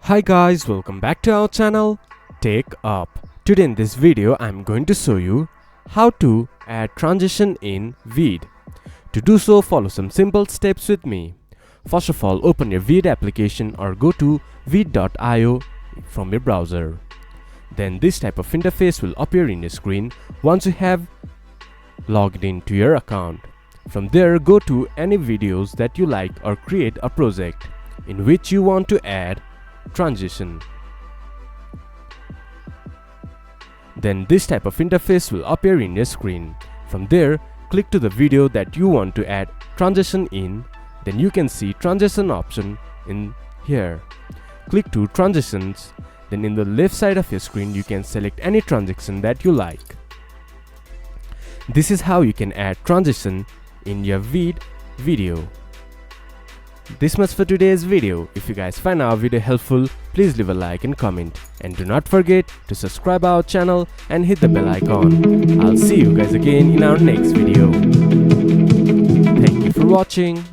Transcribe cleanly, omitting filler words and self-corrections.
Hi guys, welcome back to our channel TechUp. Today in this video I'm going to show you how to add transition in Veed. To do so, follow some simple steps with me. First of all, open your Veed application or go to Veed.io from your browser. Then this type of interface will appear in your screen once you have logged into your account. From there, go to any videos that you like or create a project in which you want to add transition. Then this type of interface will appear in your screen. From there, click to the video that you want to add transition in. Then you can see transition option in here. Click to transitions. Then in the left side of your screen you can select any transition that you like. This is how you can add transition in your Veed video. This much for today's video. If you guys find our video helpful, please leave a like and comment, and do not forget to subscribe our channel and hit the bell icon. I'll see you guys again in our next video. Thank you for watching.